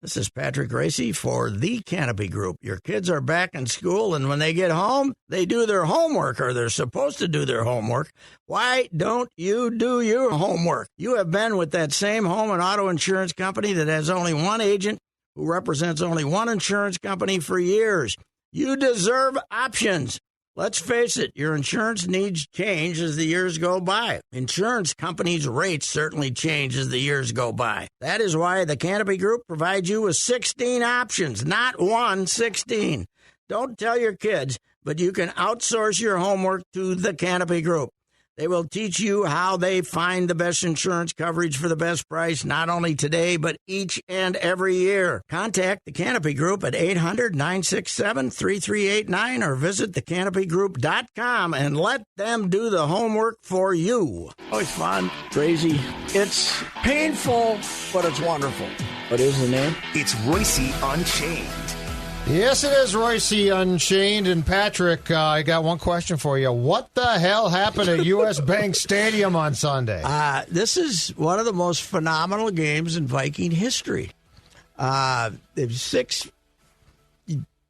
This is Patrick Racy for the Canopy Group. Your kids are back in school, and when they get home, they do their homework, or they're supposed to do their homework. Why don't you do your homework? You have been with that same home and auto insurance company that has only one agent who represents only one insurance company for years. You deserve options. Let's face it, your insurance needs change as the years go by. Insurance companies' rates certainly change as the years go by. That is why the Canopy Group provides you with 16 options, not 16. Don't tell your kids, but you can outsource your homework to the Canopy Group. They will teach you how they find the best insurance coverage for the best price, not only today, but each and every year. Contact the Canopy Group at 800-967-3389 or visit thecanopygroup.com and let them do the homework for you. Always fun, crazy. It's painful, but it's wonderful. What is the name? It's Royce Unchained. Yes, it is Royce Unchained. And Patrick, I got one question for you. What the hell happened at U.S. Bank Stadium on Sunday? This is one of the most phenomenal games in Viking history. There's six.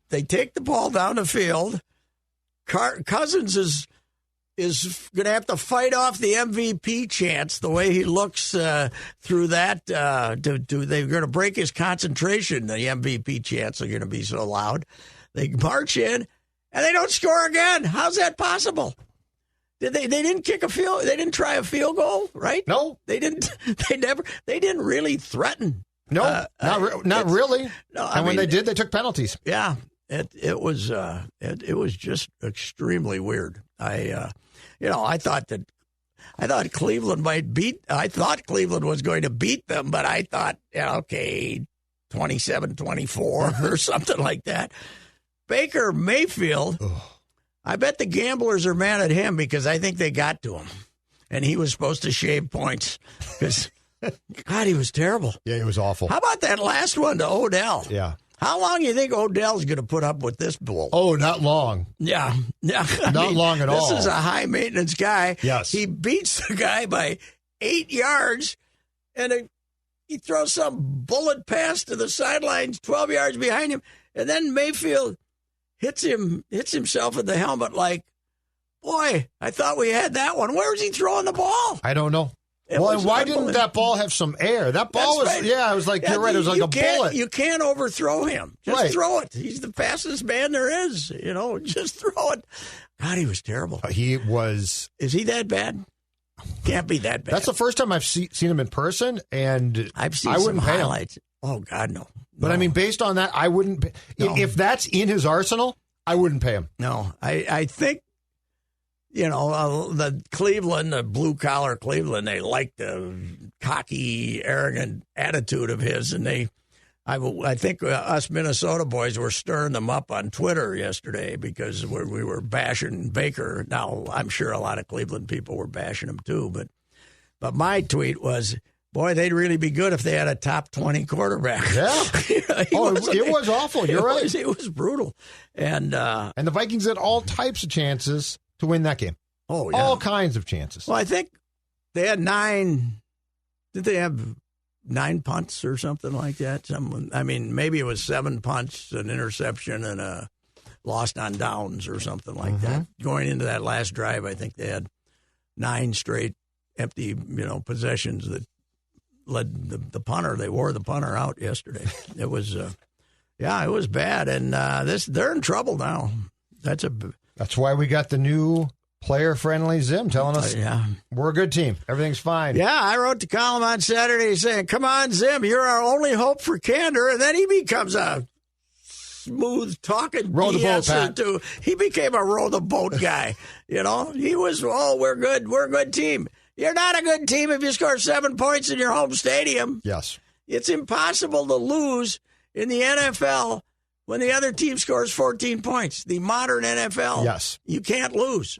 They take the ball down the field. Cousins is going to have to fight off the MVP chants the way he looks through that. They're going to break his concentration. The MVP chants are going to be so loud. They march in, and they don't score again. How's that possible? They didn't kick a field. They didn't try a field goal, right? No, they didn't. They didn't really threaten. No, not really. No, and when they did, they took penalties. Yeah, it was just extremely weird. I thought Cleveland I thought Cleveland was going to beat them, but I thought, 27-24 or something like that. Baker Mayfield, I bet the gamblers are mad at him because I think they got to him, and he was supposed to shave points because, God, he was terrible. Yeah, he was awful. How about that last one to Odell? Yeah. How long do you think Odell's going to put up with this bull? Oh, not long. Yeah. Not long at all. This is a high-maintenance guy. Yes. He beats the guy by 8 yards, and he throws some bullet pass to the sidelines 12 yards behind him, and then Mayfield hits himself in the helmet like, boy, I thought we had that one. Where was he throwing the ball? I don't know. Well, why didn't that ball have some air? That ball was, right. Yeah, it was like, you're right, it was like a bullet. You can't overthrow him. Just right. Throw it. He's the fastest man there is. Just throw it. God, he was terrible. He was. Is he that bad? Can't be that bad. That's the first time I've seen him in person, and I wouldn't pay highlights. Him. Oh, God, no. But, I mean, based on that, I wouldn't pay. No. If that's in his arsenal, I wouldn't pay him. No, I think, the Cleveland, the blue-collar Cleveland, they like the cocky, arrogant attitude of his, and I think us Minnesota boys were stirring them up on Twitter yesterday because we were bashing Baker. Now, I'm sure a lot of Cleveland people were bashing him too, but my tweet was, boy, they'd really be good if they had a top 20 quarterback. Yeah. It was awful. You're right. It was brutal. And the Vikings had all types of chances to win that game. Oh, yeah. All kinds of chances. Well, I think they had 9. Did they have 9 punts or something like that? Maybe it was 7 punts, an interception, and a lost on downs or something like that. Going into that last drive, I think they had 9 straight empty, possessions that led the punter. They wore the punter out yesterday. It was, it was bad, and they're in trouble now. That's why we got the new player-friendly Zim telling us we're a good team. Everything's fine. Yeah, I wrote the column on Saturday saying, come on, Zim, you're our only hope for candor. And then he becomes a smooth-talking row the boat, Pat. He became a row-the-boat guy. He was, we're good. We're a good team. You're not a good team if you score 7 points in your home stadium. Yes. It's impossible to lose in the NFL when the other team scores 14 points. The modern NFL. Yes. You can't lose.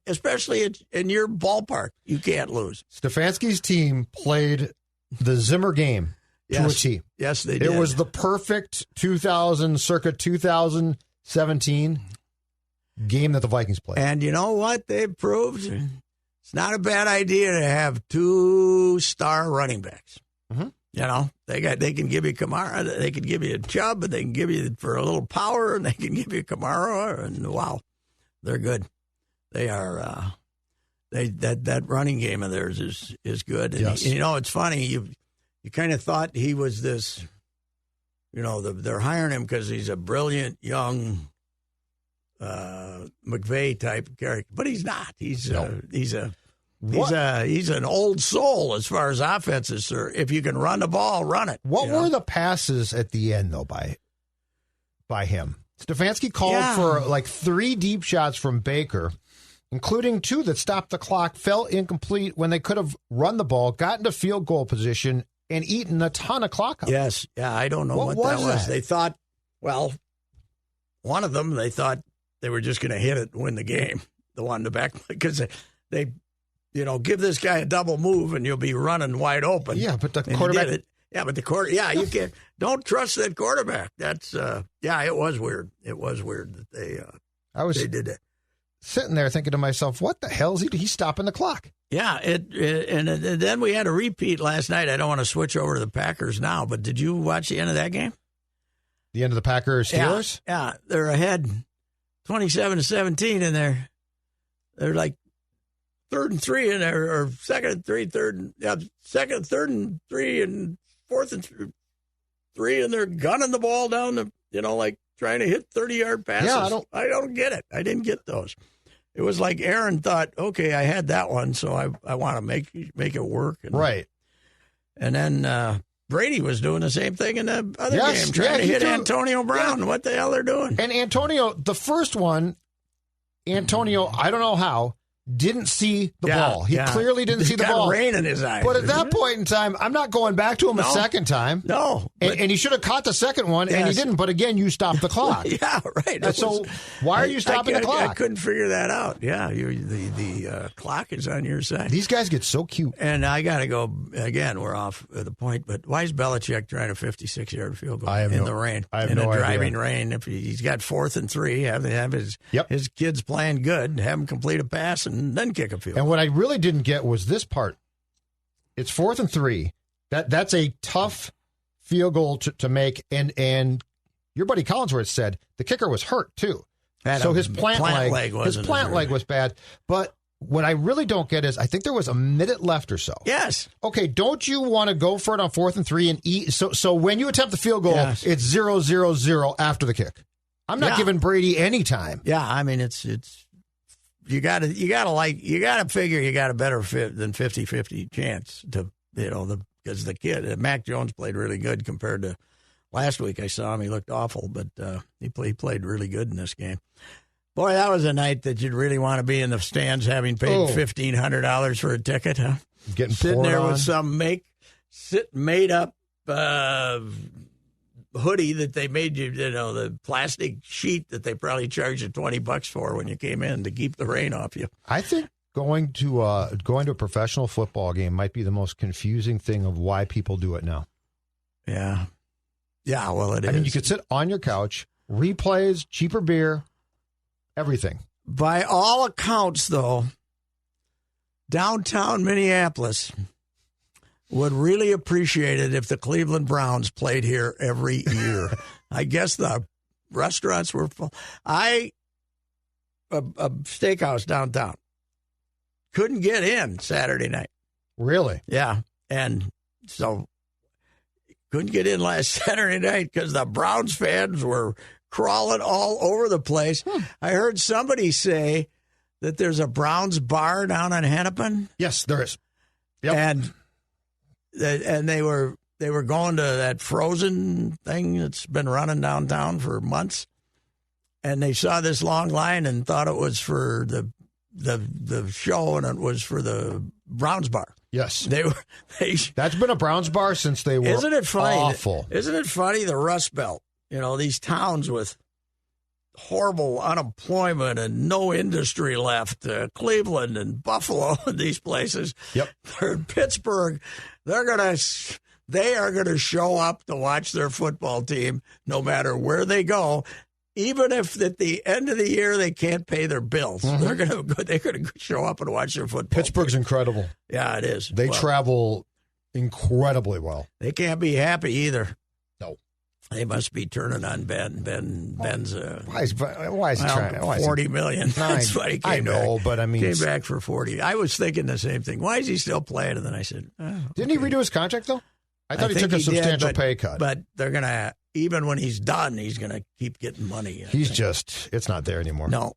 Especially in your ballpark, you can't lose. Stefanski's team played the Zimmer game to a T. Yes, they did. It was the perfect circa 2017 game that the Vikings played. And you know what they've proved? It's not a bad idea to have 2 star running backs. They can give you Kamara, they can give you a Chubb, but they can give you for a little power, and they can give you Kamara, and wow, they're good. They are. That running game of theirs is good. And yes. It's funny. You kind of thought he was this. They're hiring him because he's a brilliant young McVay type character, but he's not. He's an old soul as far as offenses, sir. If you can run the ball, run it. What were the passes at the end though by him? Stefanski called for like 3 deep shots from Baker, including 2 that stopped the clock, fell incomplete when they could have run the ball, got into field goal position, and eaten a ton of clock up. Yes. Yeah, I don't know what that was. They thought, one of them, they thought they were just going to hit it and win the game. The one in the back, because they give this guy a double move and you'll be running wide open. Yeah, but the quarterback. Yeah, but you can't. Don't trust that quarterback. That's it was weird. It was weird that they did it. Sitting there thinking to myself, what the hell is he? He's stopping the clock. Yeah, and then we had a repeat last night. I don't want to switch over to the Packers now, but did you watch the end of that game? The end of the Packers-Steelers? Yeah, they're ahead 27-17 in there. They're like 3rd and 3 in there, or 2nd and 3, 3rd and 3, and 4th and 3, and they're gunning the ball down like trying to hit 30-yard passes. Yeah, I don't get it. I didn't get those. It was like Aaron thought, okay, I had that one, so I want to make it work. Right. And then Brady was doing the same thing in the other game, trying to hit Antonio Brown. Yeah. What the hell they're doing? And Antonio, the first one, I don't know how, didn't see the ball. He clearly didn't see the ball. Rain in his eyes. But at that point in time, I'm not going back to him a second time. No. And he should have caught the second one, and he didn't. But again, you stopped the clock. Yeah, right. So why are you stopping the clock? I couldn't figure that out. Yeah, the clock is on your side. These guys get so cute. And I got to go, again, we're off the point, but why is Belichick trying a 56-yard field goal in the rain? I have no idea. Driving rain. If he's got 4th and 3, have his kids playing good, have him complete a pass, and then kick a field. And what I really didn't get was this part. It's 4th and 3. That's a tough field goal to make. And your buddy Collinsworth said the kicker was hurt too. So his plant leg was bad. But what I really don't get is I think there was a minute left or so. Yes. Okay, don't you want to go for it on 4th and 3 and eat? So when you attempt the field goal, it's 0-0-0 after the kick. I'm not giving Brady any time. Yeah, I mean it's. You got to figure you got a better fit than 50-50 chance to because the kid Mac Jones played really good compared to last week. I saw him; he looked awful, but he played really good in this game. Boy, that was a night that you'd really want to be in the stands, having paid $1,500 for a ticket, huh? Sitting there on. with some made up hoodie that they made you, the plastic sheet that they probably charged you $20 for when you came in to keep the rain off you. I think going to a professional football game might be the most confusing thing of why people do it now. Yeah. Yeah, well, it is. I mean, you could sit on your couch, replays, cheaper beer, everything. By all accounts, though, downtown Minneapolis would really appreciate it if the Cleveland Browns played here every year. I guess the restaurants were full. A steakhouse downtown. Couldn't get in Saturday night. Really? Yeah. And so couldn't get in last Saturday night because the Browns fans were crawling all over the place. I heard somebody say that there's a Browns bar down on Hennepin. Yes, there is. Yep. And they were going to that Frozen thing that's been running downtown for months, and they saw this long line and thought it was for the show, and it was for the Browns bar. Yes, that's been a Browns bar since they were. Isn't it funny? Awful. Isn't it funny? The Rust Belt, these towns with horrible unemployment and no industry left, Cleveland and Buffalo and these places. Yep. They're in Pittsburgh. They are gonna show up to watch their football team no matter where they go, even if at the end of the year they can't pay their bills. Mm-hmm. They're gonna show up and watch their football. Pittsburgh's team. Incredible. Yeah, it is. They travel incredibly well. They can't be happy either. No. They must be turning on Ben. Ben's Why is he trying? $40 million. That's what he came back. I know, but I mean, came back for 40. I was thinking the same thing. Why is he still playing? And then I said, didn't he redo his contract though? I thought he took a substantial pay cut. But they're gonna, even when he's done, he's gonna keep getting money. It's not there anymore. No.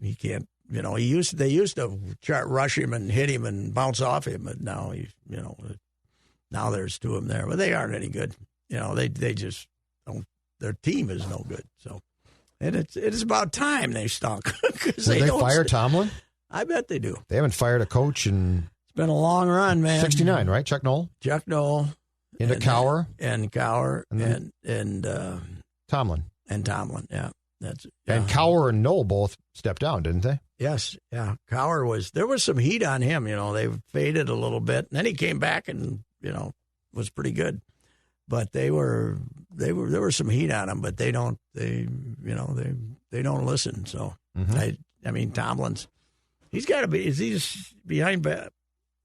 He can't. You know, they used to rush him and hit him and bounce off him, but now now there's two of them there, but they aren't any good. You know, they just don't. Their team is no good. So, and it is about time they stunk. Will they fire Tomlin? I bet they do. They haven't fired a coach in. It's been a long run, man. 69, right? Chuck Noll. Into Cowher. And Cowher and Tomlin. And Tomlin, yeah. And Cowher and Noll both stepped down, didn't they? Yes, yeah. Cowher there was some heat on him, you know. They faded a little bit. And then he came back and, was pretty good. But there was some heat on him, but they don't listen. So I mean Tomlin's he's got to be. Is he behind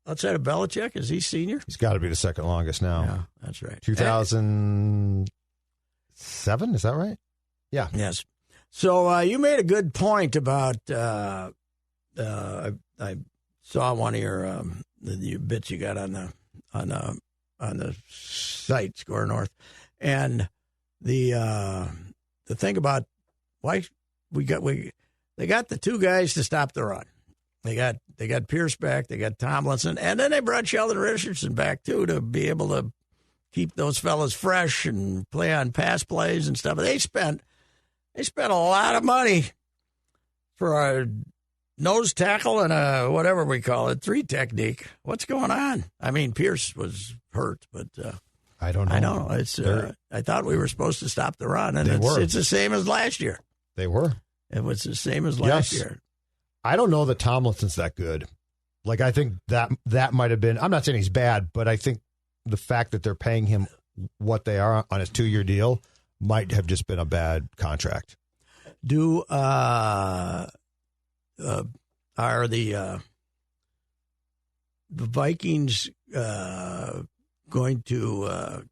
outside of Belichick? Is he senior? He's got to be the second longest now. Yeah, that's right. 2007, is that right? Yeah. Yes. So you made a good point about. I saw one of your bits you got on the site, Score North, and the thing about why they got the two guys to stop the run. They got Pierce back, they got Tomlinson, and then they brought Sheldon Richardson back too to be able to keep those fellas fresh and play on pass plays and stuff. They spent a lot of money for a nose tackle and a whatever we call it, 3 technique. What's going on? I mean, Pierce was hurt, but I don't know. I know it's. I thought we were supposed to stop the run, and it's the same as last year. They were. It was the same as last year. I don't know that Tomlinson's that good. Like I think that might have been. I'm not saying he's bad, but I think the fact that they're paying him what they are on his 2-year deal might have just been a bad contract. Are the Vikings going to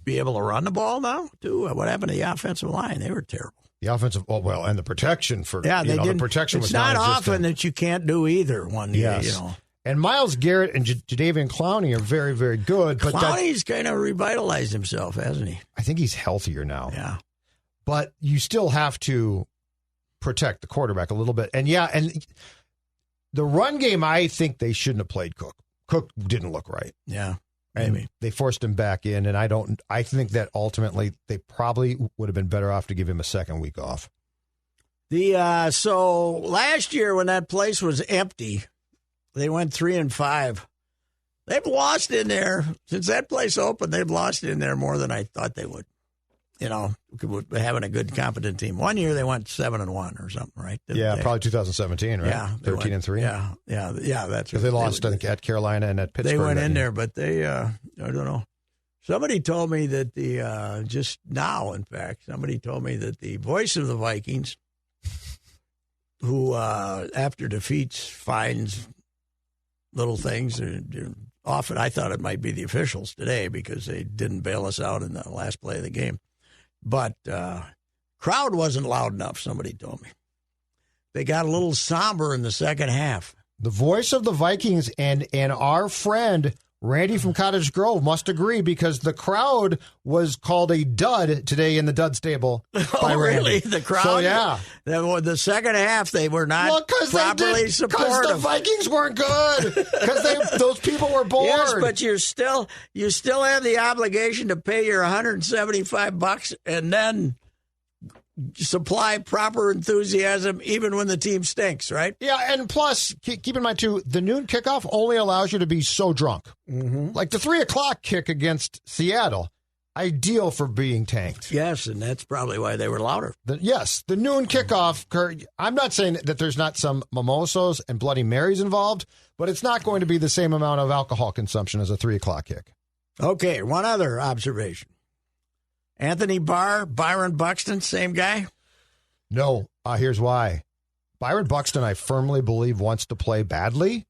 be able to run the ball now too? What happened to the offensive line? They were terrible. The offensive, and the protection for the protection was it's not often that you can't do either one. Yes. And Myles Garrett and Jadeveon Clowney are very, very good. But Clowney's kind of revitalized himself, hasn't he? I think he's healthier now. Yeah. But you still have to protect the quarterback a little bit. And the run game, I think they shouldn't have played Cook. Cook didn't look right. Yeah. And maybe they forced him back in, and I think that ultimately they probably would have been better off to give him a second week off. So last year when that place was empty, they went 3-5. They've lost in there since that place opened. They've lost in there more than I thought they would. Having a good, competent team. One year they went 7-1 or something, right? Probably 2017, right? Yeah, 13-3. Yeah. That's because they lost, I think, at Carolina and at Pittsburgh. They went in there, but they, I don't know. Somebody told me that just now, in fact, somebody told me that the voice of the Vikings, who after defeats finds little things, often I thought it might be the officials today because they didn't bail us out in the last play of the game. But crowd wasn't loud enough, somebody told me. They got a little somber in the second half. The voice of the Vikings and our friend Randy from Cottage Grove must agree because the crowd was called a dud today in the dud stable by Randy. Really? The crowd? So, yeah. The second half, they were not properly supportive. Because the Vikings weren't good. Because those people were bored. Yes, but you still have the obligation to pay your $175 and then supply proper enthusiasm even when the team stinks, right? Yeah, and plus, keep in mind, too, the noon kickoff only allows you to be so drunk. Mm-hmm. Like the 3 o'clock kick against Seattle, ideal for being tanked. Yes, and that's probably why they were louder. The noon kickoff, I'm not saying that there's not some mimosas and Bloody Marys involved, but it's not going to be the same amount of alcohol consumption as a 3 o'clock kick. Okay, one other observation. Anthony Barr, Byron Buxton, same guy? No, here's why. Byron Buxton, I firmly believe, wants to play badly,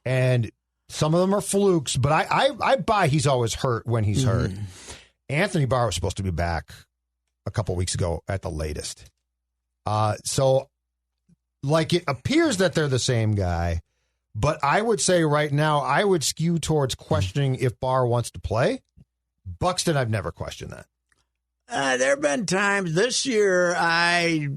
and Some of them are flukes, but I buy he's always hurt when he's hurt. Anthony Barr was supposed to be back a couple weeks ago at the latest. So, like, it appears that they're the same guy, but I would say right now I would skew towards questioning if Barr wants to play. Buxton, I've never questioned that. There have been times this year I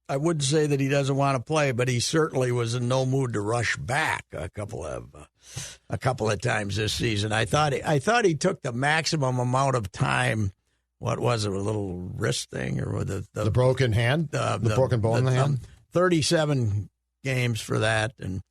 wouldn't say that he doesn't want to play, but he certainly was in no mood to rush back a couple of times this season. I thought he took the maximum amount of time. What was it? A little wrist thing or the broken hand, the broken bone in the hand. 37 games for that, and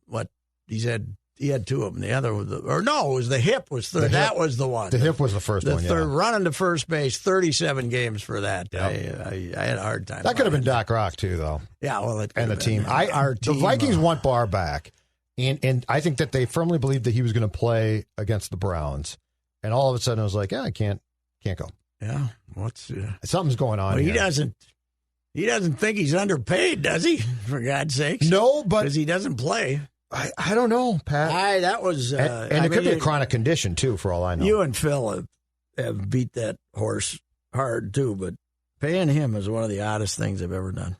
what he said. He had two of them. The other was it was the hip. That was the one. The hip was the first one. Running to first base, 37 games for that. Yep. I had a hard time. That could have been Doc Rock too, though. Yeah, well, and the team. The Vikings want Barr back, and I think that they firmly believed that he was going to play against the Browns, and all of a sudden I was like, I can't go. Yeah, something's going on? Well, here. He doesn't think he's underpaid, does he? For God's sakes, no, but because he doesn't play. I don't know, Pat. That was, and it could be a chronic condition too, for all I know. You and Phil have beat that horse hard too, but paying him is one of the oddest things I've ever done.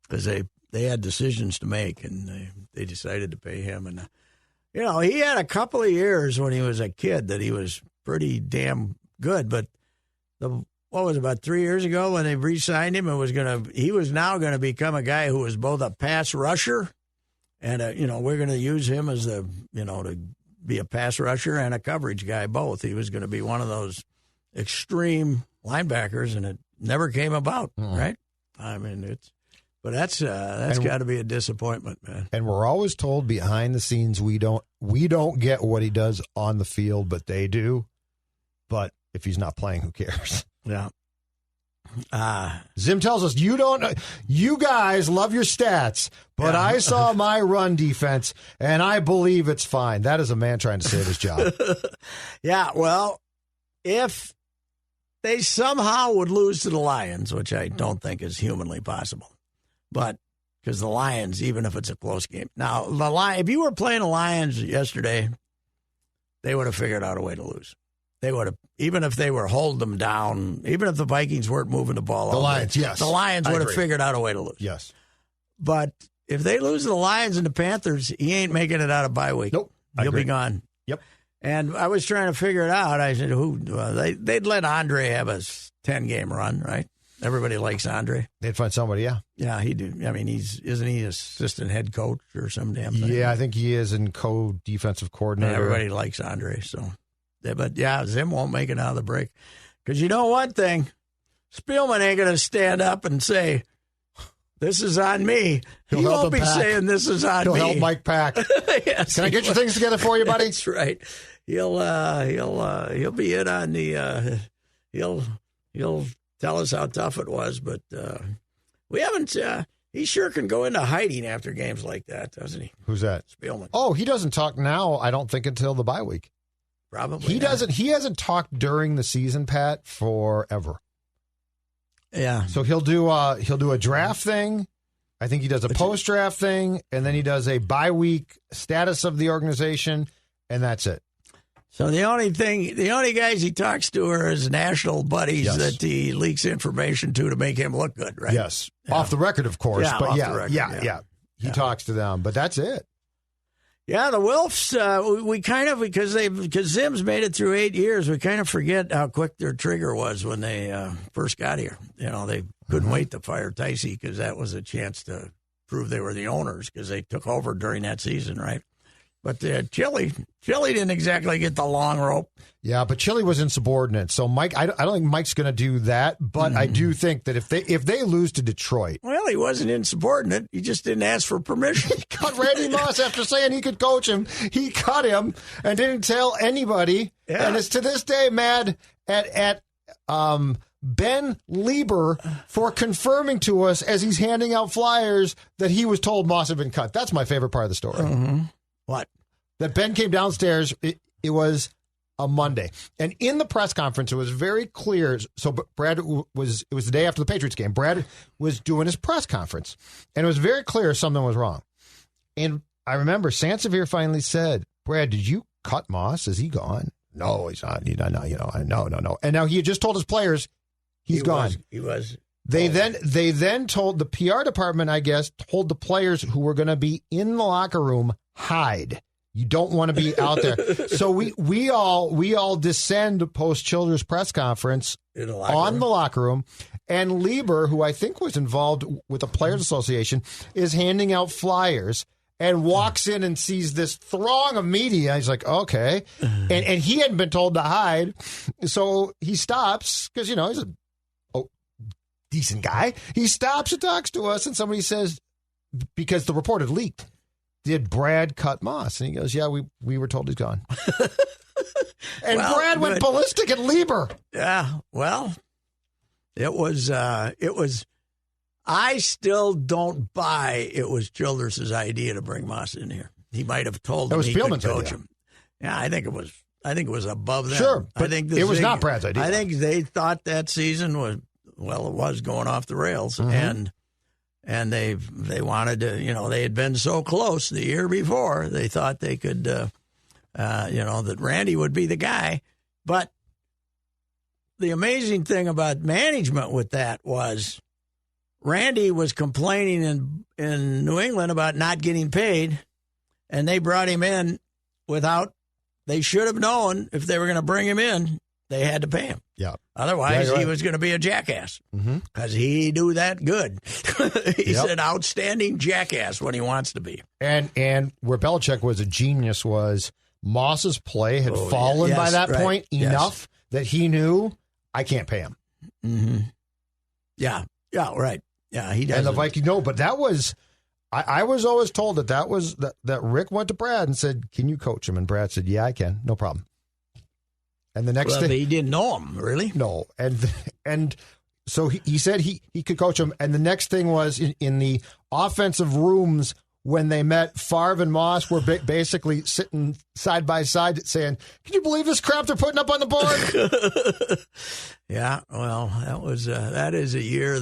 Because they had decisions to make, and they decided to pay him. And he had a couple of years when he was a kid that he was pretty damn good. But about 3 years ago when they re-signed him, he was now going to become a guy who was both a pass rusher. And, we're going to use him as to be a pass rusher and a coverage guy, both. He was going to be one of those extreme linebackers, and it never came about, right? I mean, but that's got to be a disappointment, man. And we're always told behind the scenes we don't get what he does on the field, but they do. But if he's not playing, who cares? Yeah. Zim tells us you guys love your stats, but I saw my run defense and I believe it's fine. That is a man trying to save his job. Yeah, well, if they somehow would lose to the Lions, which I don't think is humanly possible, but because the Lions, even if it's a close game. Now, if you were playing the Lions yesterday, they would have figured out a way to lose. They would have, even if they were holding them down, even if the Vikings weren't moving the ball. The Lions, yes. The Lions would have figured out a way to lose. Yes. But if they lose to the Lions and the Panthers, he ain't making it out of bye week. Nope. He'll be gone. Yep. And I was trying to figure it out. I said, they'd let Andre have a 10-game run, right? Everybody likes Andre. They'd find somebody, yeah. Yeah, he do. I mean, isn't he assistant head coach or some damn thing? Yeah, I think he is in co-defensive coordinator. And everybody likes Andre, so. But, yeah, Zim won't make it out of the break. Because you know one thing, Spielman ain't going to stand up and say, this is on me. He won't be saying this is on me. He'll help Mike Pack. Yes, Can I get your things together for you, buddy? That's right. He'll be in on the he'll tell us how tough it was, but we haven't. He sure can go into hiding after games like that, doesn't he? Who's that? Spielman. Oh, he doesn't talk now. I don't think until the bye week. Probably he doesn't. He hasn't talked during the season, Pat, forever. Yeah. So he'll do a draft thing. I think he does a post-draft thing, and then he does a bye-week status of the organization, and that's it. So the only guys he talks to are his national buddies that he leaks information to make him look good, right? Yes. Yeah. Off the record, of course. Yeah, but off the record, yeah. He talks to them, but that's it. Yeah, the Wilfs, we kind of, because Zim's made it through 8 years, we kind of forget how quick their trigger was when they first got here. You know, they couldn't wait to fire Ticey because that was a chance to prove they were the owners because they took over during that season, right? But Chili didn't exactly get the long rope. Yeah, but Chili was insubordinate. So Mike, I don't think Mike's going to do that. But I do think that if they lose to Detroit, well, he wasn't insubordinate. He just didn't ask for permission. He cut Randy Moss after saying he could coach him. He cut him and didn't tell anybody. Yeah. And is to this day mad at Ben Lieber for confirming to us as he's handing out flyers that he was told Moss had been cut. That's my favorite part of the story. Mm-hmm. What? That Ben came downstairs. It was a Monday. And in the press conference, it was very clear. So Brad it was the day after the Patriots game. Brad was doing his press conference. And it was very clear something was wrong. And I remember Sansevier finally said, Brad, did you cut Moss? Is he gone? No, he's not. No. And now he had just told his players he's gone. He was. They then told the PR department, I guess, told the players who were going to be in the locker room, hide. You don't want to be out there. So we all descend post Childress press conference the locker room. And Lieber, who I think was involved with the Players Association, is handing out flyers and walks in and sees this throng of media. He's like, okay. And he hadn't been told to hide. So he stops because, he's a decent guy. He stops and talks to us, and somebody says, because the report had leaked, did Brad cut Moss? And he goes, yeah, we were told he's gone. And Brad went ballistic at Lieber. Yeah, well, it was, I still don't buy it was Childress's idea to bring Moss in here. He might have told him he could coach him. Yeah, I think it was above that. Sure, but it was not Brad's idea. I think they thought that season was, it was going off the rails, and they wanted to, they had been so close the year before. They thought they could, that Randy would be the guy. But the amazing thing about management with that was Randy was complaining in New England about not getting paid, and they brought him in without. They should have known if they were going to bring him in, they had to pay him. Yeah. Otherwise, he was going to be a jackass because he knew that good. He's an outstanding jackass when he wants to be. And where Belichick was a genius was Moss's play had fallen by that point enough that he knew I can't pay him. Mm-hmm. Yeah, right. Yeah, he does. And the Vikings, but that was, I was always told that Rick went to Brad and said, can you coach him? And Brad said, yeah, I can. No problem. And the next thing, he didn't know him, really? No. And so he said he could coach him. And the next thing was in the offensive rooms when they met, Favre and Moss were basically sitting side by side saying, can you believe this crap they're putting up on the board? Yeah, well, that is a year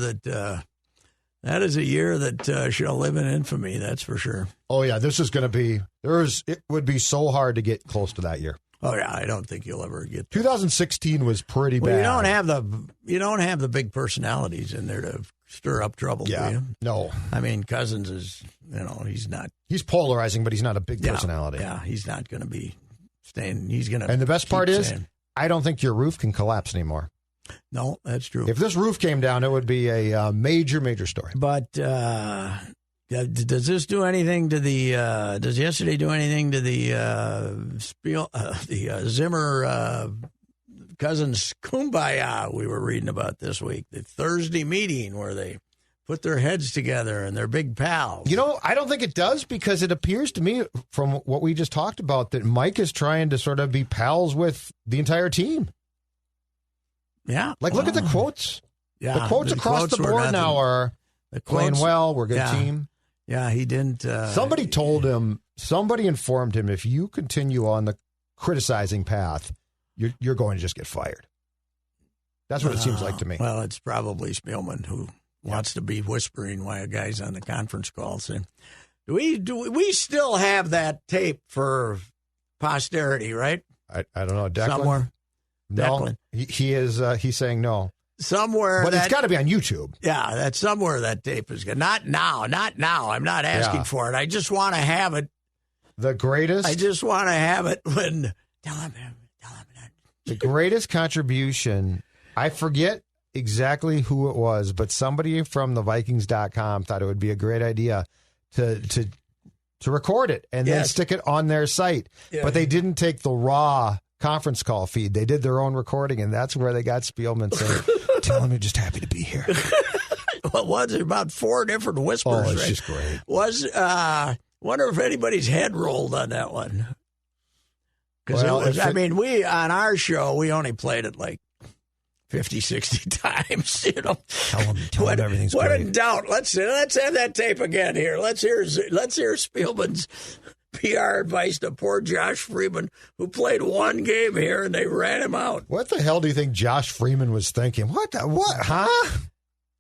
that shall live in infamy, that's for sure. Oh, yeah, this is going to be, it would be so hard to get close to that year. Oh yeah, I don't think you'll ever get there. 2016 was pretty bad. You don't have the big personalities in there to stir up trouble. Yeah, do you? No. I mean, Cousins is, he's not. He's polarizing, but he's not a big personality. Yeah, he's not going to be staying. He's going to. And the best part is, I don't think your roof can collapse anymore. No, that's true. If this roof came down, it would be a major, major story. But does this do anything to the? Does yesterday do anything to the Zimmer Cousins kumbaya we were reading about this week? The Thursday meeting where they put their heads together and they're big pals. I don't think it does because it appears to me from what we just talked about that Mike is trying to sort of be pals with the entire team. Yeah, look at the quotes. Yeah, the quotes across the board now are playing well. We're a good team. Yeah, he didn't. Somebody informed him, if you continue on the criticizing path, you're going to just get fired. That's what it seems like to me. Well, it's probably Spielman who wants to be whispering while a guy's on the conference call saying, do we still have that tape for posterity, right? I don't know. Declan? Somewhere? No, Declan. He is. He's saying no. Somewhere, but it's got to be on YouTube. Yeah, that's somewhere that tape is good. Not now. I'm not asking for it. I just want to have it. The greatest. I just want to have it when. Tell him. The greatest contribution. I forget exactly who it was, but somebody from the Vikings.com thought it would be a great idea to record it and then stick it on their site. Yeah. But they didn't take the raw conference call feed. They did their own recording, and that's where they got Spielman saying, tell him you're just happy to be here. What was it? About 4 different whispers. Oh, it's just great. Wonder if anybody's head rolled on that one. Because we on our show, we only played it like 50, 60 times. Tell him everything's great. What in doubt? Let's have that tape again here. Let's hear Spielman's PR advice to poor Josh Freeman, who played one game here and they ran him out. What the hell do you think Josh Freeman was thinking? What? Huh?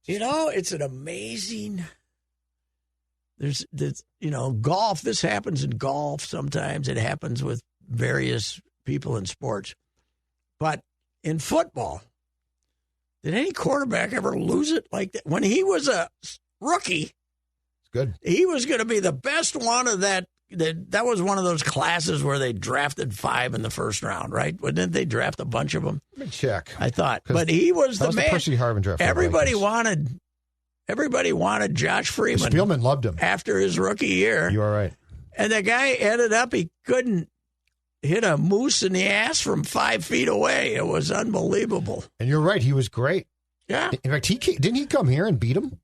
It's an amazing. there's golf. This happens in golf. Sometimes it happens with various people in sports. But in football, did any quarterback ever lose it like that? When he was a rookie, good. He was going to be the best one of that. That was one of those classes where they drafted 5 in the first round, right? Didn't they draft a bunch of them? Let me check. I thought, but he was the man. The Percy Harvin draft. Everybody wanted Josh Freeman. Spielman loved him after his rookie year. You are right. And the guy ended up, he couldn't hit a moose in the ass from 5 feet away. It was unbelievable. And you're right. He was great. Yeah. In fact, didn't he come here and beat him?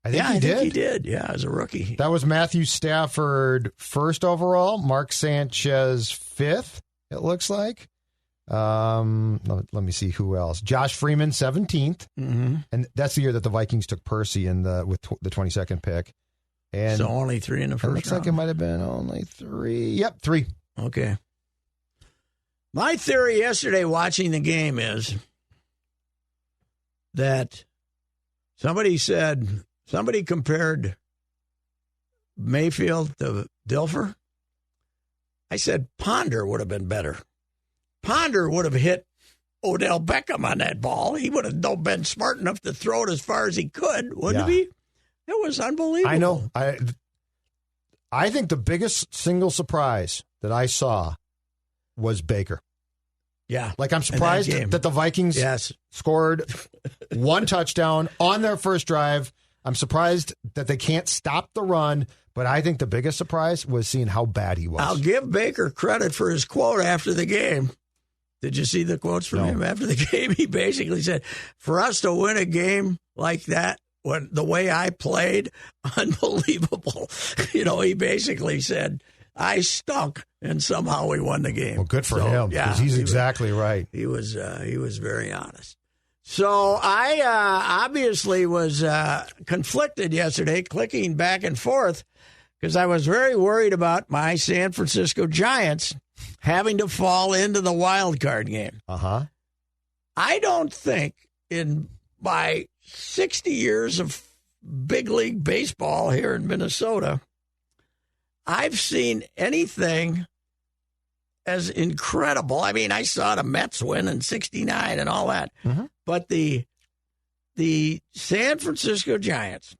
I think he did. Yeah, as a rookie. That was Matthew Stafford 1st overall, Mark Sanchez 5th, it looks like. Let me see who else. Josh Freeman 17th. Mm-hmm. And that's the year that the Vikings took Percy with the 22nd pick. And so only 3 in the first round. Looks like it might have been only 3. Yep, 3. Okay. My theory yesterday watching the game is that somebody compared Mayfield to Dilfer. I said Ponder would have been better. Ponder would have hit Odell Beckham on that ball. He would have been smart enough to throw it as far as he could, wouldn't he? It was unbelievable. I know. I think the biggest single surprise that I saw was Baker. Yeah. Like, I'm surprised that the Vikings scored 1 touchdown on their first drive. I'm surprised that they can't stop the run, but I think the biggest surprise was seeing how bad he was. I'll give Baker credit for his quote after the game. Did you see the quotes from him after the game? He basically said, for us to win a game like that, the way I played, unbelievable. He basically said, I stunk, and somehow we won the game. Well, good for him, because he's exactly right. He was very honest. So I obviously was conflicted yesterday, clicking back and forth, because I was very worried about my San Francisco Giants having to fall into the wild card game. Uh-huh. I don't think in my 60 years of big league baseball here in Minnesota, I've seen anything as incredible. I mean, I saw the Mets win in '69 and all that. Mm-hmm. But the San Francisco Giants,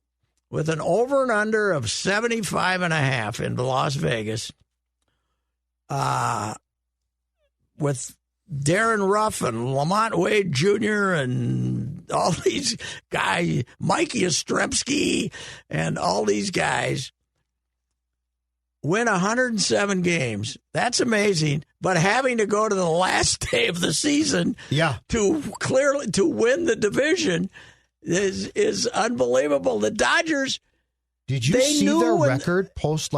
with an over and under of 75.5 in Las Vegas, with Darren Ruff and Lamont Wade Jr. and all these guys, Mikey Yastrzemski and all these guys, win 107 games. That's amazing. But having to go to the last day of the season to win the division is unbelievable. The Dodgers. Did you see their record post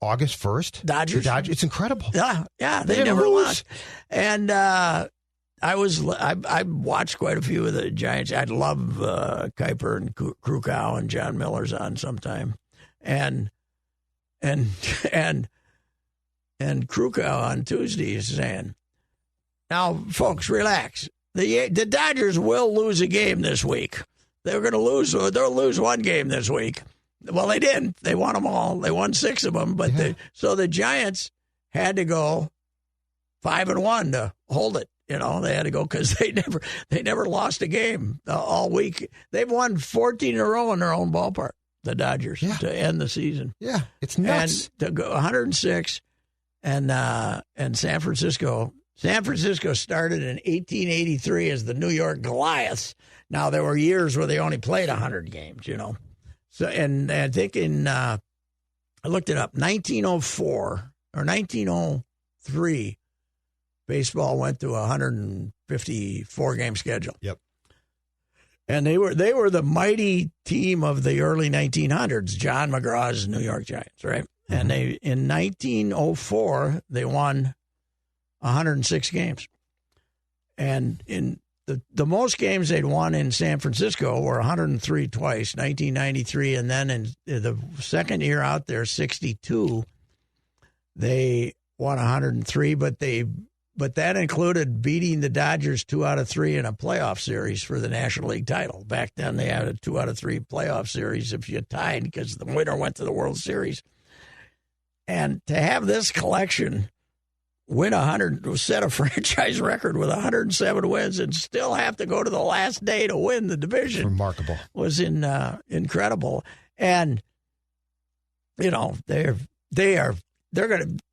August 1st? Dodgers. It's incredible. Yeah, they never lost. And I watched quite a few of the Giants. I love Kuiper and Krukow, and John Miller's on sometime. And Krukow on Tuesday is saying, now, folks, relax. The Dodgers will lose a game this week. They'll lose one game this week. Well, they didn't. They won them all. They won 6 of them. But so the Giants had to go 5-1 to hold it. They had to go because they never lost a game all week. They've won 14 in a row in their own ballpark. The Dodgers to end the season. Yeah, it's nuts. And to go 106, and San Francisco. San Francisco started in 1883 as the New York Goliaths. Now there were years where they only played 100 games, So and I think I looked it up, 1904 or 1903, baseball went to a 154 game schedule. Yep. And they were the mighty team of the early 1900s, John McGraw's New York Giants, right? Mm-hmm. And in 1904 they won 106 games, and in the most games they'd won in San Francisco were 103 twice, 1993, and then in the second year out there, 62, they won 103, but they but that included beating the Dodgers 2 out of 3 in a playoff series for the National League title. Back then, they had a 2 out of 3 playoff series if you tied because the winner went to the World Series. And to have this collection set a franchise record with 107 wins and still have to go to the last day to win the division. Remarkable. Was incredible. And they're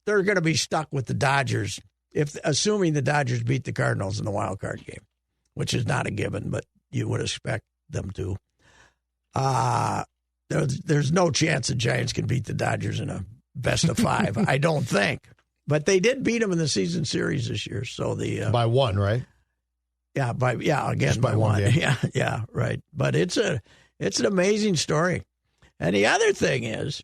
gonna be stuck with the Dodgers assuming the Dodgers beat the Cardinals in the wild card game, which is not a given, but you would expect them to. There's no chance the Giants can beat the Dodgers in a best of 5. I don't think. But they did beat them in the season series this year. So by 1, right? Yeah, again just by one. Game. Yeah, right. But it's an amazing story. And the other thing is,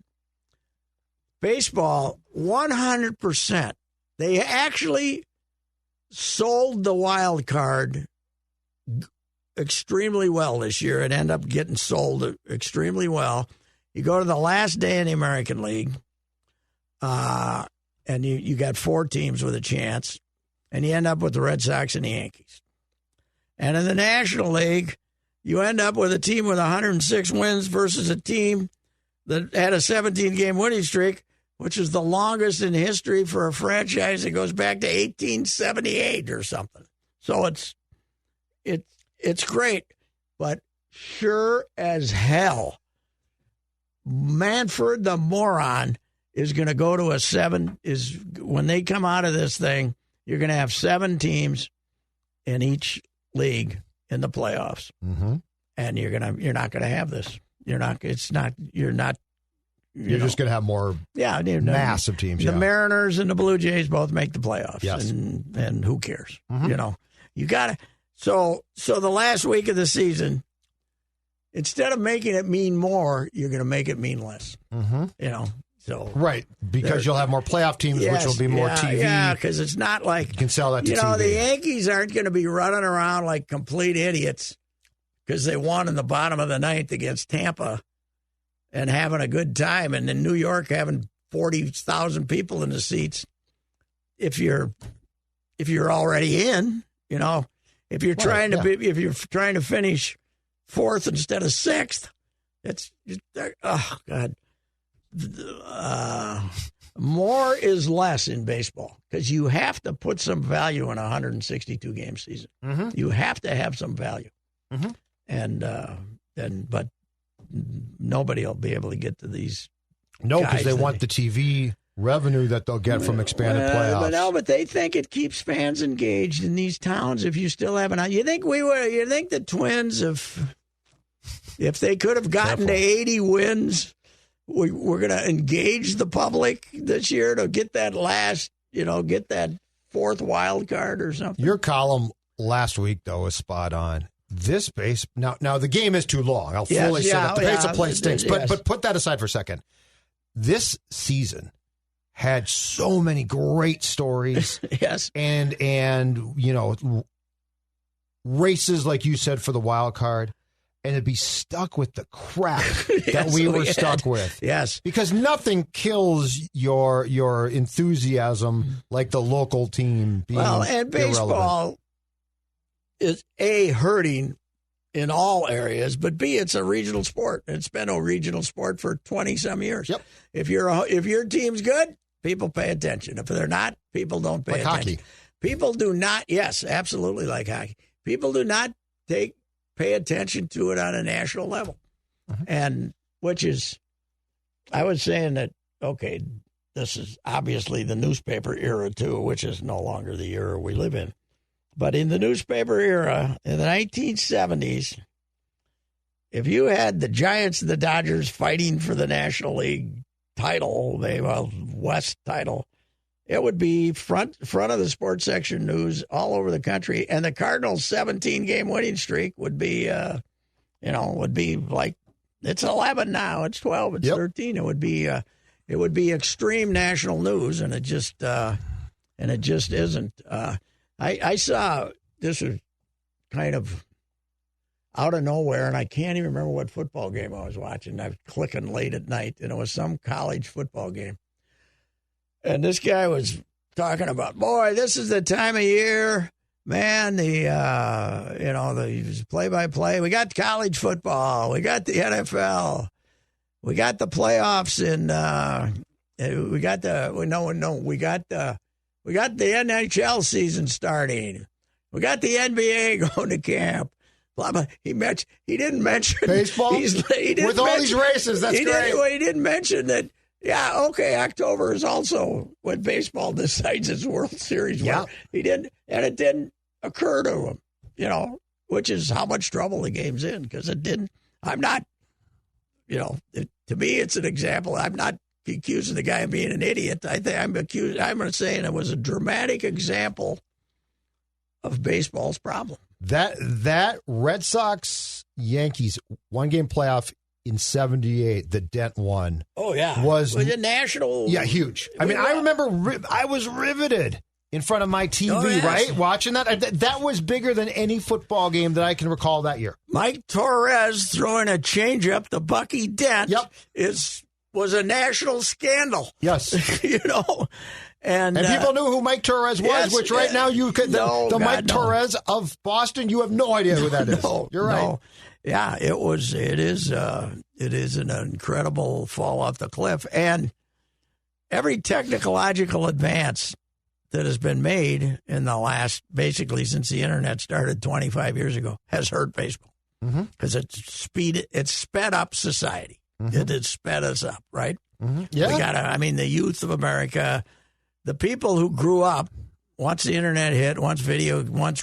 baseball 100%. They actually sold the wild card extremely well this year. It ended up getting sold extremely well. You go to the last day in the American League, and you got 4 teams with a chance, and you end up with the Red Sox and the Yankees. And in the National League, you end up with a team with 106 wins versus a team that had a 17-game winning streak, which is the longest in history for a franchise that goes back to 1878 or something. So it's great, but sure as hell, Manfred the moron is going to go to a 7. When they come out of this thing, you're going to have 7 teams in each league in the playoffs, and you're not going to have this. You're just going to have more massive teams. The Mariners and the Blue Jays both make the playoffs. Yes. And who cares? You got to. So the last week of the season, instead of making it mean more, you're going to make it mean less. So right, because you'll have more playoff teams, which will be more TV. Yeah, because it's not like you can sell that to TV. The Yankees aren't going to be running around like complete idiots because they won in the bottom of the 9th against Tampa and having a good time, and in New York having 40,000 people in the seats. If you're already in, if you're trying to finish 4th instead of 6th, it's oh God. More is less in baseball because you have to put some value in a 162-game season. You have to have some value, but nobody will be able to get to these. No, because they want the TV revenue that they'll get from expanded playoffs. But they think it keeps fans engaged in these towns. If you still have you think the Twins, if they could have gotten to 80 wins. We're going to engage the public this year to get that get that 4th wild card or something. Your column last week, though, was spot on. This base now the game is too long. I'll fully say that the pace of play stinks. But put that aside for a second. This season had so many great stories. Yes, and races like you said for the wild card. And it'd be stuck with the crap that we were stuck with. Yes. Because nothing kills your enthusiasm like the local team being and baseball is A, hurting in all areas, but B, it's a regional sport. It's been a regional sport for 20-some years. Yep. If your team's good, people pay attention. If they're not, people don't pay attention. Hockey. People do not, yes, absolutely like hockey. People do not pay attention to it on a national level. And which is, I was saying that, okay, this is obviously the newspaper era too, which is no longer the era we live in. But in the newspaper era, in the 1970s, if you had the Giants and the Dodgers fighting for the National League title, West title, it would be front of the sports section news all over the country, and the Cardinals' 17-game winning streak would be, would be like it's 11 now, it's 12, it's 13. It would be extreme national news, and it just isn't. I saw this was kind of out of nowhere, and I can't even remember what football game I was watching. I was clicking late at night, and it was some college football game. And this guy was talking about, boy, this is the time of year, man, the play-by-play. We got college football. We got the NFL. We got the playoffs we got the NHL season starting. We got the NBA going to camp. Blah, blah. He didn't mention baseball with all these races. That's great. He didn't mention that. Yeah, okay. October is also when baseball decides its World Series. Yeah, he didn't, and it didn't occur to him. Which is how much trouble the game's in because it didn't. I'm not. To me, it's an example. I'm not accusing the guy of being an idiot. I'm saying it was a dramatic example of baseball's problem. That Red Sox Yankees 1-game playoff in '78, the Dent won. Oh yeah, was it national? Yeah, huge. I mean, I remember I was riveted in front of my TV, right, watching that. That was bigger than any football game that I can recall that year. Mike Torres throwing a changeup to Bucky Dent was a national scandal. Yes, And people knew who Mike Torres was, which right now you could Mike Torres of Boston. You have no idea who that is. You're right. No. Yeah, it is an incredible fall off the cliff, and every technological advance that has been made in the last, basically since the internet started 25 years ago, has hurt baseball because it's sped up society. It has sped us up, right? Yeah, the youth of America. The people who grew up, once the internet hit, once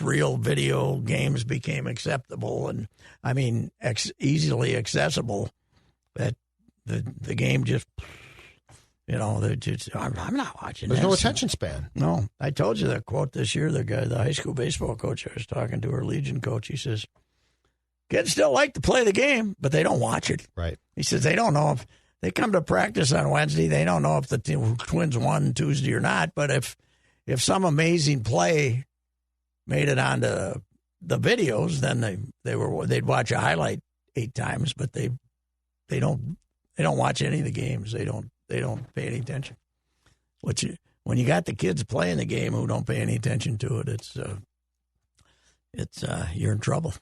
real video games became acceptable and, easily accessible, that the game just, I'm not watching There's no attention span. No. I told you that quote this year, the high school baseball coach I was talking to, our Legion coach, he says, kids still like to play the game, but they don't watch it. Right. He says they don't know if they come to practice on Wednesday. They don't know if the Twins won Tuesday or not. But if some amazing play made it onto the videos, then they'd watch a highlight 8 times. But they don't watch any of the games. They don't pay any attention. When you got the kids playing the game who don't pay any attention to it, it's you're in trouble.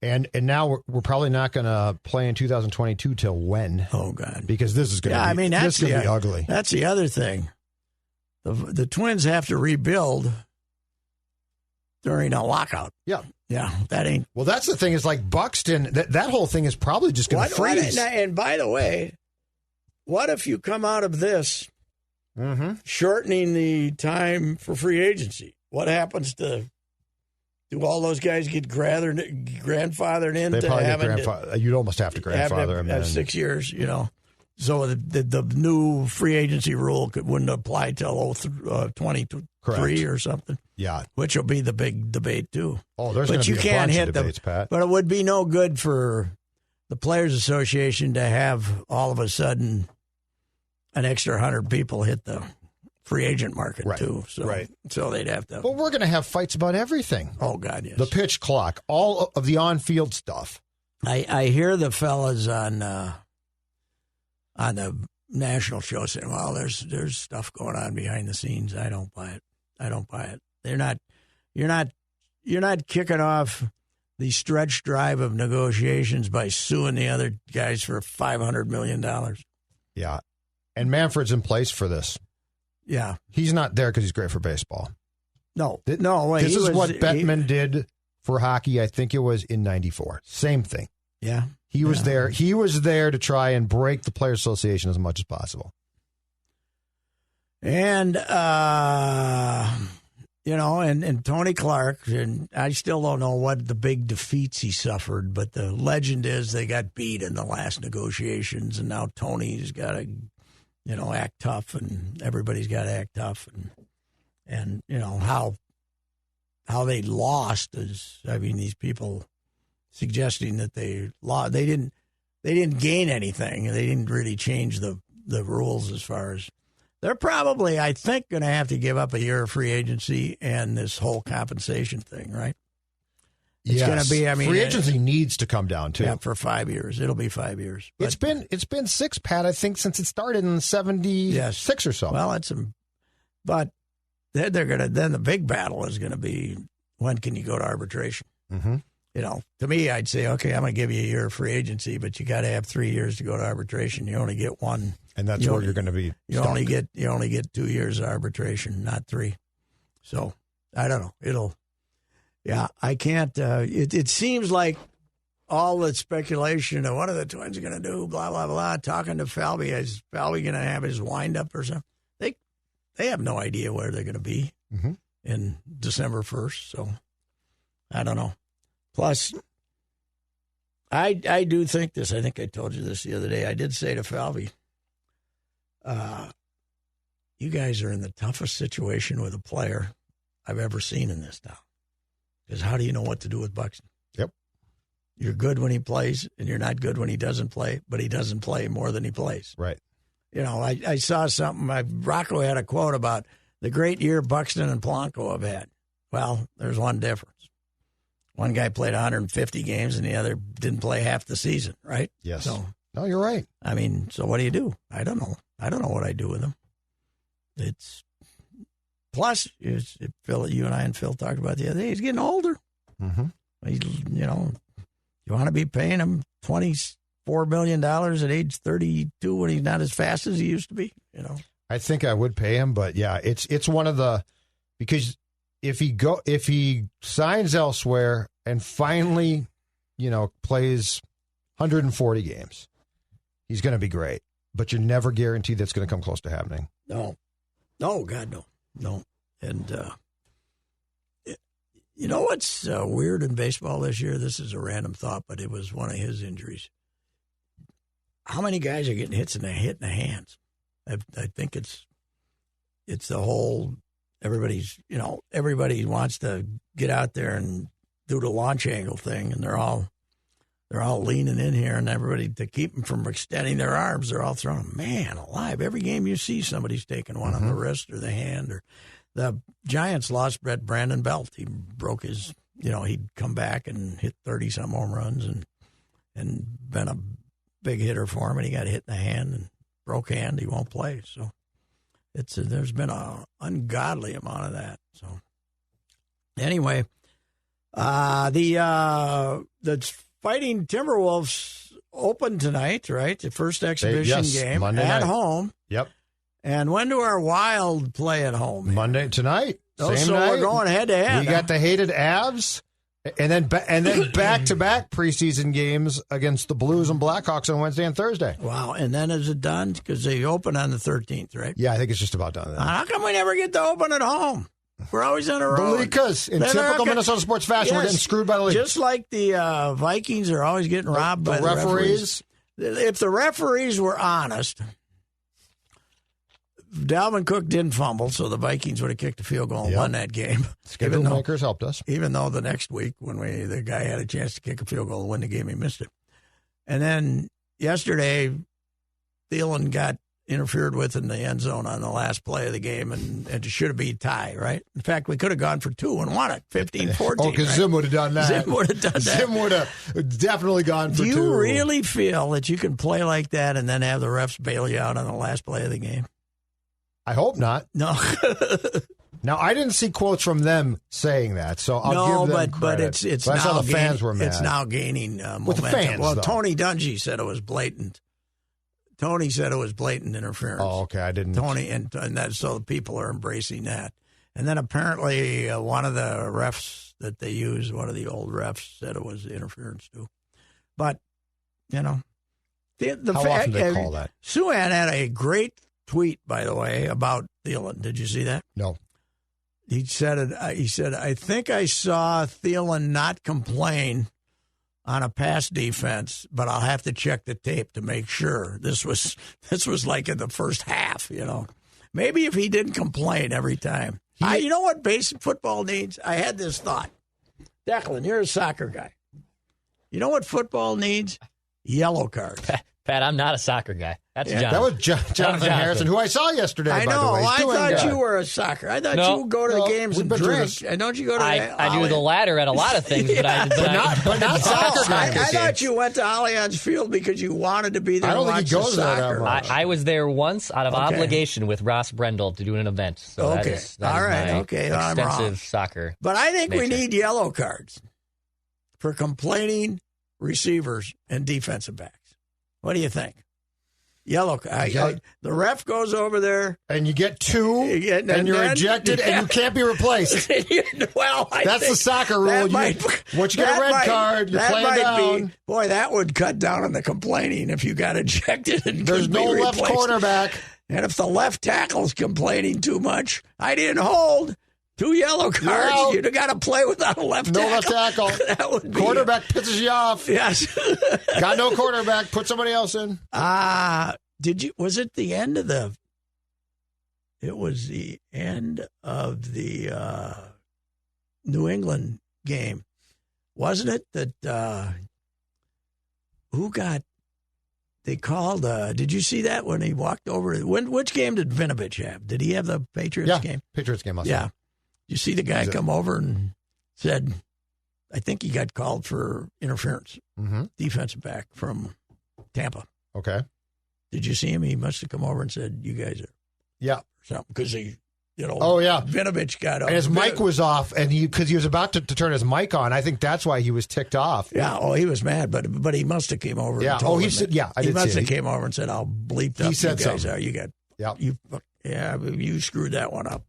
And now we're probably not going to play in 2022 till when? Oh God! Because this is going to be ugly. That's the other thing. The Twins have to rebuild during a lockout. Yeah, that ain't. Well, that's the thing. Is like Buxton. That whole thing is probably just going to freeze. And by the way, what if you come out of this shortening the time for free agency? What happens to? Do all those guys get grandfathered into? They probably get grandfather. You'd almost have to grandfather them. 6 years, So the new free agency rule wouldn't apply till 23 or something. Yeah, which will be the big debate too. Oh, there's going to be a bunch of debates, Pat. But it would be no good for the Players Association to have all of a sudden an extra 100 people hit the free agent market too. So they'd have to. Well, we're going to have fights about everything. Oh God, yes. The pitch clock, all of the on-field stuff. I hear the fellas on the national show saying, "Well, there's stuff going on behind the scenes." I don't buy it. You're not kicking off the stretch drive of negotiations by suing the other guys for $500 million. Yeah, and Manfred's in place for this. Yeah. He's not there because he's great for baseball. No. This is what Bettman did for hockey, I think it was in 94. Same thing. Yeah. He was there. He was there to try and break the Players Association as much as possible. And, and Tony Clark, and I still don't know what the big defeats he suffered, but the legend is they got beat in the last negotiations, and now Tony's got to act tough, and everybody's got to act tough, and how they lost is, these people suggesting that they lost. They didn't gain anything. They didn't really change the rules as far as they're probably, I think, going to have to give up a year of free agency and this whole compensation thing, right? It's going to be. Free agency needs to come down too. Yeah, for 5 years. It'll be 5 years. But it's been 6, Pat. I think since it started in '76 or so. Well, but then the big battle is going to be, when can you go to arbitration? Mm-hmm. To me, I'd say, okay, I'm going to give you a year of free agency, but you got to have 3 years to go to arbitration. You only get one. And that's where you're going to be. You only get 2 years of arbitration, not 3. So I don't know. I can't. It seems like all the speculation of what are the Twins going to do, blah, blah, blah, talking to Falvey. Is Falvey going to have his wind-up or something? They have no idea where they're going to be in December 1st, so I don't know. Plus, I do think this. I think I told you this the other day. I did say to Falvey, you guys are in the toughest situation with a player I've ever seen in this town. Because how do you know what to do with Buxton? Yep. You're good when he plays, and you're not good when he doesn't play, but he doesn't play more than he plays. Right. I saw something. Rocco had a quote about the great year Buxton and Polanco have had. Well, there's one difference. One guy played 150 games, and the other didn't play half the season, right? Yes. So, no, you're right. I mean, so what do you do? I don't know. I don't know what I do with him. It's plus, Phil, you and I and Phil talked about the other day. He's getting older. Mm-hmm. You want to be paying him $24 million at age 32 when he's not as fast as he used to be. I think I would pay him, but yeah, it's one of the, because if he signs elsewhere and finally, plays 140 games, he's going to be great. But you're never guaranteed that's going to come close to happening. No, God, no. And you know what's weird in baseball this year? This is a random thought, but it was one of his injuries. How many guys are getting hit in the hands? I think it's the whole. Everybody wants to get out there and do the launch angle thing, and they're all leaning in here, and everybody, to keep them from extending their arms, they're all throwing. Man alive! Every game you see, somebody's taking one on the wrist or the hand. Or the Giants lost Brandon Belt. He broke his. He'd come back and hit 30-some home runs and been a big hitter for him, and he got hit in the hand and broke hand. He won't play. So there's been an ungodly amount of that. So anyway, the Fighting Timberwolves open tonight, right? The first exhibition game Monday at night. Home. Yep. And when do our Wild play at home? Monday tonight. Same so night. We're going head to head. We got the hated Avs, and then back-to-back preseason games against the Blues and Blackhawks on Wednesday and Thursday. Wow. And then is it done? Because they open on the 13th, right? Yeah, I think it's just about done then. How come we never get to open at home? We're always on the road. Because in typical Minnesota sports fashion, we're getting screwed by the league. Just like the Vikings are always getting robbed by the referees. If the referees were honest, Dalvin Cook didn't fumble, so the Vikings would have kicked a field goal and won that game. Schedule makers helped us. Even though the next week, when the guy had a chance to kick a field goal and win the game, he missed it. And then yesterday, Thielen got interfered with in the end zone on the last play of the game, and it should have been a tie, right? In fact, we could have gone for 2 and won it, 15-14. Oh, because Zim would have done that. Zim would have done that. Zim would have definitely gone for 2. Do you really feel that you can play like that and then have the refs bail you out on the last play of the game? I hope not. No. Now, I didn't see quotes from them saying that, so I'll give them credit. But it's now I saw the fans were mad. It's now gaining momentum. With the fans, well, though. Tony Dungy said it was blatant. Tony said it was blatant interference. Oh, okay, I didn't. Tony, and that, so the people are embracing that. And then apparently one of the refs that they use, one of the old refs, said it was interference too. But, the How often do they call that? Suhan had a great tweet, by the way, about Thielen. Did you see that? No. He said, I think I saw Thielen not complain on a pass defense, but I'll have to check the tape to make sure. This was like in the first half, Maybe if he didn't complain every time. You know what basic football needs? I had this thought. Declan, you're a soccer guy. You know what football needs? Yellow cards. Pat, I'm not a soccer guy. That's John. That was Jonathan Harrison, who I saw yesterday, I by know. the way. I thought you were a soccer. I thought you would go to the games and drink. And don't you go to I do the latter at a lot of things, but not soccer games. I thought you went to Allianz Field because you wanted to be there. I don't think he goes there that much. I was there once out of obligation with Ross Brendel to do an event. So that is all right. my Okay. I'm wrong. extensive soccer. But I think we nature. need yellow cards for complaining receivers and defensive backs. What do you think? Yellow card. The ref goes over there. And you get two, and you're ejected, and you can't be replaced. Well, that's the soccer rule. Once you get a red card, you're playing down. Boy, that would cut down on the complaining if you got ejected. And there's no left cornerback. And if the left tackle's complaining too much, I didn't hold. 2 yellow cards. You'd have got to play without a left tackle. No left tackle. That would be quarterback pisses you off. Yes. Got no quarterback. Put somebody else in. Was it the end of the? It was the end of the New England game, wasn't it? That who got? They called. Did you see that when he walked over? Which game did Vinovich have? Did he have the Patriots game? Patriots game. Yeah. You see the guy come over and said, I think he got called for interference. Defensive back from Tampa. Okay. Did you see him? He must have come over and said, "You guys are." Yeah. Something because he, Vinovich got up. And his mic was off, and because he was about to turn his mic on. I think that's why he was ticked off. Yeah. Oh, he was mad, but he must have came over. Yeah. And told he him said, that. I he did must see have it. came over and said, "I'll bleep up. He said you guys something. are. You got. Yeah. You screwed that one up.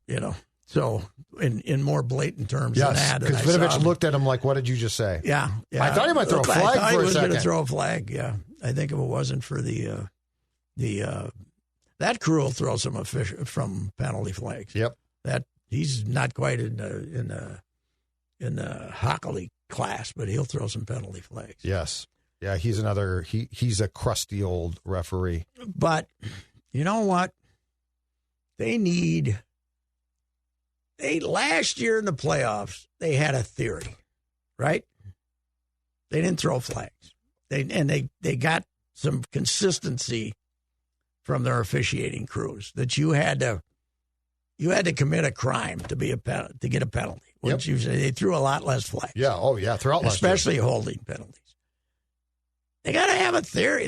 So in more blatant terms yes, than that. Because Vinovich looked at him like, "What did you just say?" Yeah. I thought he might throw a flag I thought for he a was second. going to throw a flag. Yeah. I think if it wasn't for that crew will throw some from penalty flags. Yep. That he's not quite in the Hockley class, but he'll throw some penalty flags. Yes. Yeah, he's another. He's a crusty old referee. But you know what? Last year in the playoffs, they had a theory, right? They didn't throw flags. They got some consistency from their officiating crews that you had to commit a crime to get a penalty. Which usually they threw a lot less flags. Yeah. Oh yeah. Throughout last year. Especially holding penalties. They got to have a theory.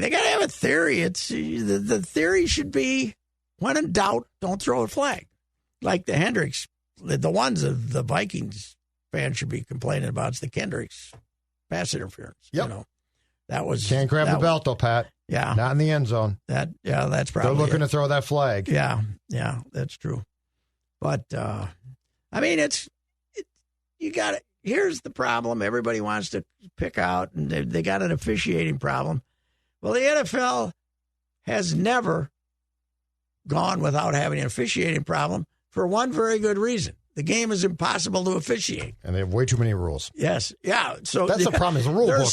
It's the theory should be, when in doubt, don't throw a flag. Like the Hendricks, the ones of the Vikings fans should be complaining about is the Kendricks pass interference. Yep. That was can't grab the belt though, Pat. Yeah. Not in the end zone. That's probably they're looking to throw that flag. Yeah, that's true. But you got it. Here's the problem. Everybody wants to pick out, and they got an officiating problem. Well, the NFL has never gone without having an officiating problem for one very good reason. The game is impossible to officiate. And they have way too many rules. Yes. Yeah. So that's the problem is the rule book.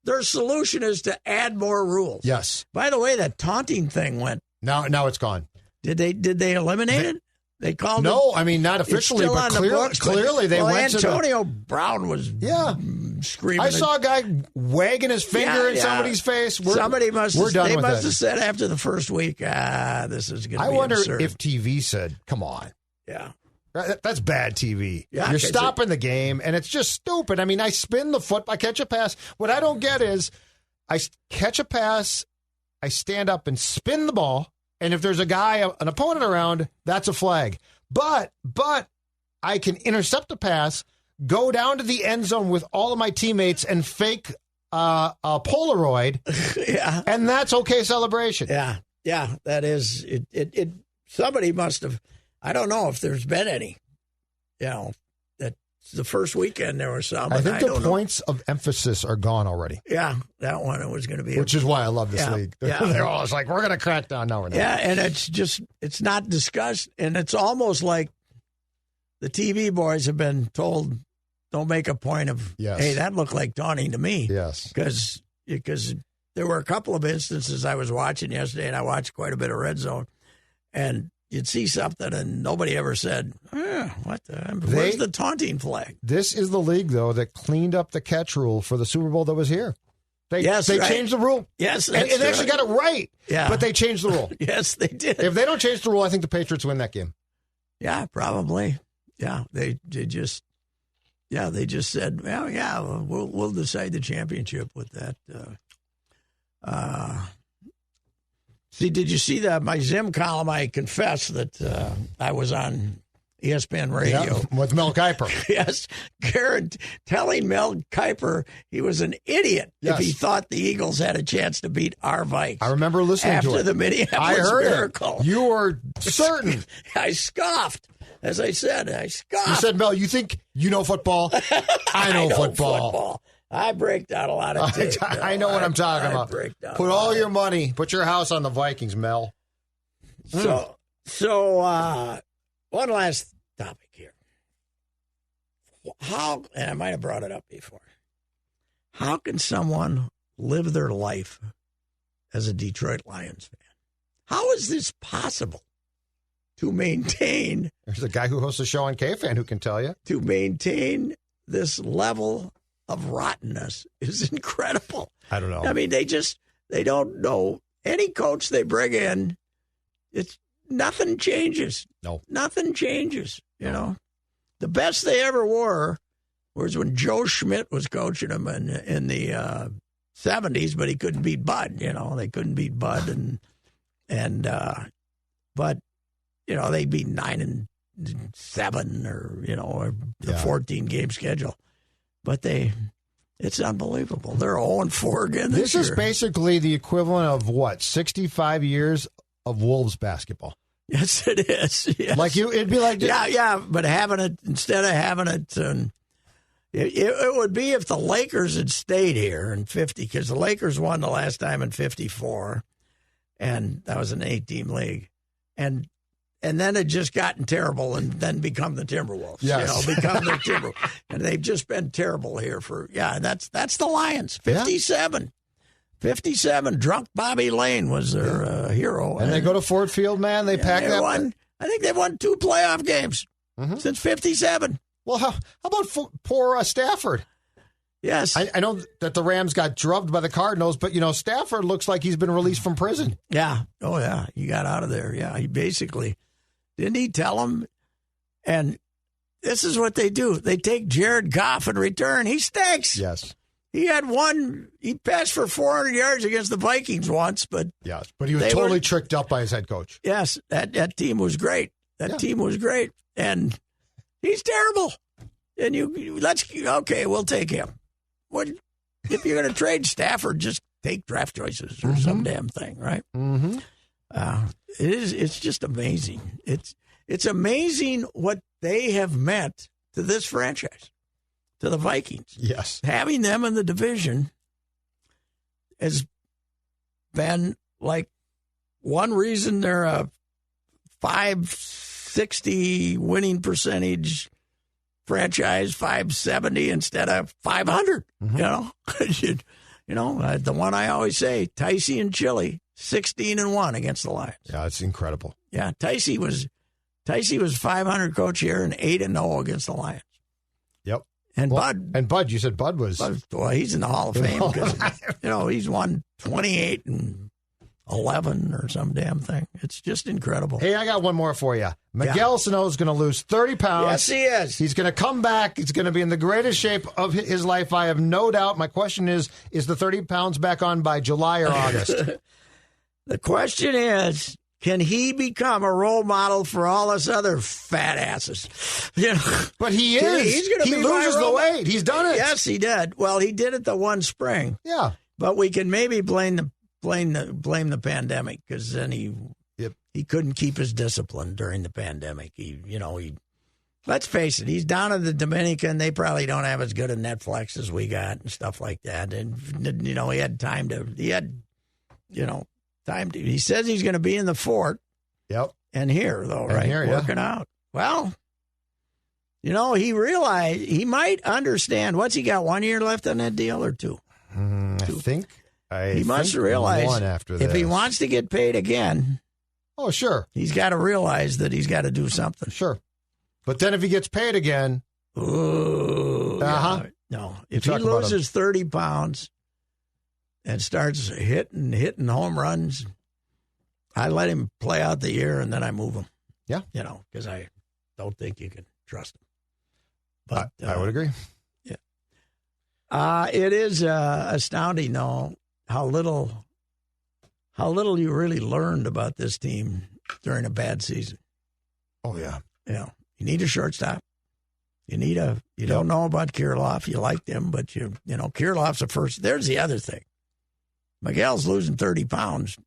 Their solution is to add more rules. Yes. By the way, that taunting thing went. Now it's gone. Did they eliminate it? They called no, it, I mean not officially, but clearly they went to Antonio Brown was screaming. I saw a guy wagging his finger in somebody's face. Somebody must have said after the first week, this is going to be I wonder absurd. if TV said, "Come on." Yeah. That's bad TV. Yeah, you're stopping the game, and it's just stupid. I mean, I spin the foot, I catch a pass. What I don't get is I catch a pass, I stand up and spin the ball, and if there's an opponent around, that's a flag. But I can intercept a pass, go down to the end zone with all of my teammates, and fake a Polaroid, and that's okay celebration. Yeah, that is it. Somebody must have. I don't know if there's been any. That the first weekend there was some. I think the points of emphasis are gone already. Yeah, that one it was going to be. Which is why I love this league. They're always like, we're going to crack down. No, we're not. Yeah, and it's not discussed. And it's almost like the TV boys have been told, don't make a point of, hey, that looked like taunting to me. Yes. Because there were a couple of instances I was watching yesterday, and I watched quite a bit of Red Zone, and you'd see something, and nobody ever said, where's the taunting flag? This is the league, though, that cleaned up the catch rule for the Super Bowl that was here. They Yes, right. changed the rule. Yes, and that's they actually right. got it right. Yeah. But they changed the rule. Yes, they did. If they don't change the rule, I think the Patriots win that game. Yeah, probably. Yeah, they just said, well, yeah, we'll decide the championship with that. See, did you see that my Zim column? I confess that I was on ESPN Radio. Yeah, with Mel Kiper. Yes, Garrett telling Mel Kiper he was an idiot if he thought the Eagles had a chance to beat our Vikes. I remember listening to it. After the Minneapolis I heard Miracle. It. You were certain. I scoffed. As I said, I scoffed. You said, Mel, you think you know football? I know football. I break down a lot of tape. I know what I'm talking about. Put all your money, put your house on the Vikings, Mel. So one last topic here. How, and I might have brought it up before, how can someone live their life as a Detroit Lions fan? How is this possible to maintain? There's a guy who hosts a show on KFan who can tell you. To maintain this level of rottenness is incredible. I don't know. I mean, they don't know. Any coach they bring in, nothing changes. No. Nothing changes, you know. The best they ever were was when Joe Schmidt was coaching them in the 70s, but he couldn't beat Bud, you know. They couldn't beat Bud, but, you know, they beat 9-7 or, you know, or the 14-game schedule. But it's unbelievable. They're 0-4 again this year. This is basically the equivalent of, 65 years of Wolves basketball. Yes, it is. Yes. Like it'd be like... Yeah, but instead of having it... It would be if the Lakers had stayed here in 50, because the Lakers won the last time in 54, and that was an 8-team league. And then it just gotten terrible and then become the Timberwolves. Yes. Become the Timberwolves. And they've just been terrible here that's the Lions. 57. Yeah. 57. Drunk Bobby Lane was their hero. And they go to Ford Field, man. They pack that. I think they've won 2 playoff games since 57. Well, how about poor Stafford? Yes. I know that the Rams got drubbed by the Cardinals, but, you know, Stafford looks like he's been released from prison. Yeah. Oh, yeah. He got out of there. Yeah. He basically, didn't he tell him? And this is what they do. They take Jared Goff in return. He stinks. Yes. He passed for 400 yards against the Vikings once, but. Yes. But he was totally tricked up by his head coach. Yes. That team was great. That team was great. And he's terrible. And we'll take him. What if you're going to trade Stafford? Just take draft choices or some damn thing, right? Mm-hmm. It's just amazing. It's amazing what they have meant to this franchise, to the Vikings. Yes, having them in the division has been like one reason they're a 560 winning percentage franchise, 570 instead of 500. You know, the one I always say, Ticey and Chili, 16-1 against the Lions. Yeah, it's incredible. Yeah, Ticey was 500 coach here and 8-0 against the Lions. Yep. And Bud, you said Bud was. Well, he's in the Hall of Fame because he's won 28-11 or some damn thing. It's just incredible. Hey, I got one more for you. Miguel Sano is going to lose 30 pounds. Yes, he is. He's going to come back. He's going to be in the greatest shape of his life. I have no doubt. My question is the 30 pounds back on by July or August? The question is, can he become a role model for all us other fat asses? But he is. He loses the weight. He's done it. Yes, he did. Well, he did it the one spring. Yeah. But we can maybe blame the pandemic, because then he couldn't keep his discipline during the pandemic. Let's face it, he's down in the Dominican. They probably don't have as good a Netflix as we got and stuff like that. And he had time to. He says he's going to be in the fort. Yep. And here, though, right? Working out. Well, he realized he might understand. What's he got, 1 year left on that deal or 2? I think he must realize one after this. If he wants to get paid again. Oh, sure. He's got to realize that he's got to do something. Sure. But then if he gets paid again. Ooh. No. If he loses 30 pounds, and starts hitting home runs, I let him play out the year, and then I move him. Yeah. Because I don't think you can trust him. But I would agree. Yeah. It is astounding, though, how little you really learned about this team during a bad season. Oh, yeah. You need a shortstop. You don't know about Kirilloff. You liked him, but Kirilloff's the first. There's the other thing. Miguel's losing 30 pounds,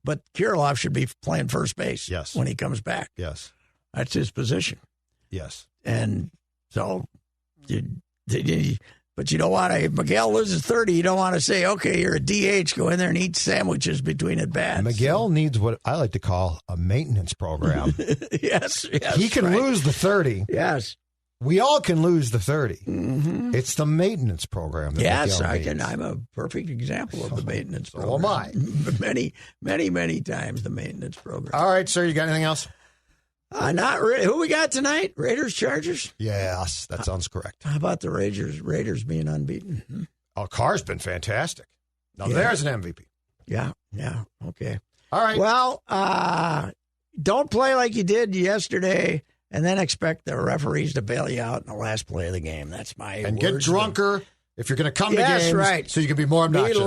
but Kirilloff should be playing first base when he comes back. Yes. That's his position. Yes. And so, but you don't want to, if Miguel loses 30, you don't want to say, okay, you're a DH, go in there and eat sandwiches between at bats. Miguel needs what I like to call a maintenance program. Yes. He can lose the 30. Yes. We all can lose the 30. Mm-hmm. It's the maintenance program. Yes, I can. I'm a perfect example of the maintenance program. So am I. Many, many, many times the maintenance program. All right, sir, you got anything else? Not really. Who we got tonight? Raiders, Chargers? Yes, that sounds correct. How about the Raiders being unbeaten? Oh, Carr's been fantastic. Now there's an MVP. Yeah, okay. All right. Well, don't play like you did yesterday and then expect the referees to bail you out in the last play of the game. That's my And words. get drunker if you're going to come to games. Right. So you can be more obnoxious. Be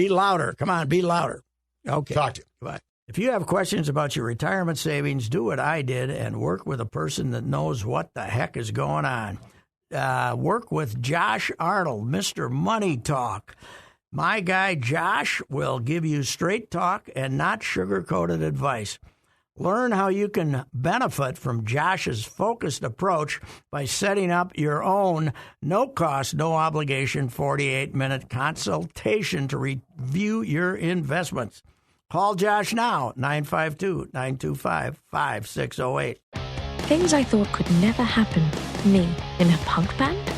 louder. Come on, be louder. Okay. Talk to you. Goodbye. If you have questions about your retirement savings, do what I did and work with a person that knows what the heck is going on. Work with Josh Arnold, Mr. Money Talk. My guy Josh will give you straight talk and not sugar-coated advice. Learn how you can benefit from Josh's focused approach by setting up your own no-cost, no-obligation 48-minute consultation to review your investments. Call Josh now, 952-925-5608. Things I thought could never happen. Me in a punk band?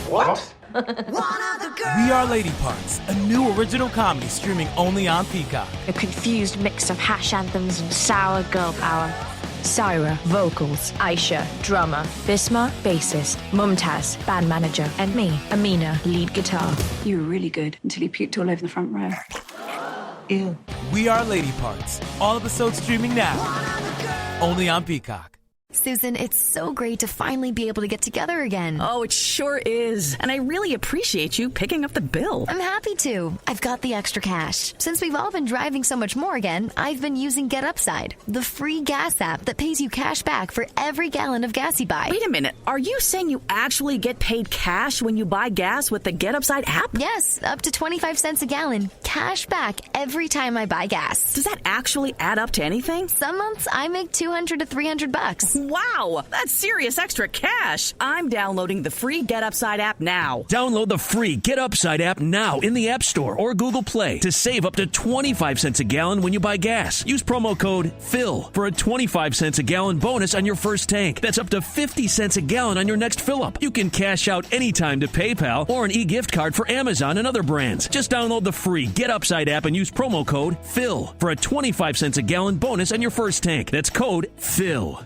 What? We Are Lady Parts, a new original comedy streaming only on Peacock. A confused mix of hash anthems and sour girl power. Syra, vocals. Aisha, drummer. Bisma, bassist. Mumtaz, band manager. And me, Amina, lead guitar. You were really good until you puked all over the front row. Ew. We Are Lady Parts, all episodes streaming now, only on Peacock. Susan, it's so great to finally be able to get together again. Oh, it sure is. And I really appreciate you picking up the bill. I'm happy to. I've got the extra cash. Since we've all been driving so much more again, I've been using Get Upside, the free gas app that pays you cash back for every gallon of gas you buy. Wait a minute. Are you saying you actually get paid cash when you buy gas with the Get Upside app? Yes, up to 25 cents a gallon. Cash back every time I buy gas. Does that actually add up to anything? Some months I make $200 to $300. Wow, that's serious extra cash. I'm downloading the free Get Upside app now. Download the free Get Upside app now in the App Store or Google Play to save up to 25 cents a gallon when you buy gas. Use promo code PHIL for a 25 cents a gallon bonus on your first tank. That's up to 50 cents a gallon on your next fill-up. You can cash out anytime to PayPal or an e-gift card for Amazon and other brands. Just download the free Get Upside app and use promo code PHIL for a 25 cents a gallon bonus on your first tank. That's code PHIL.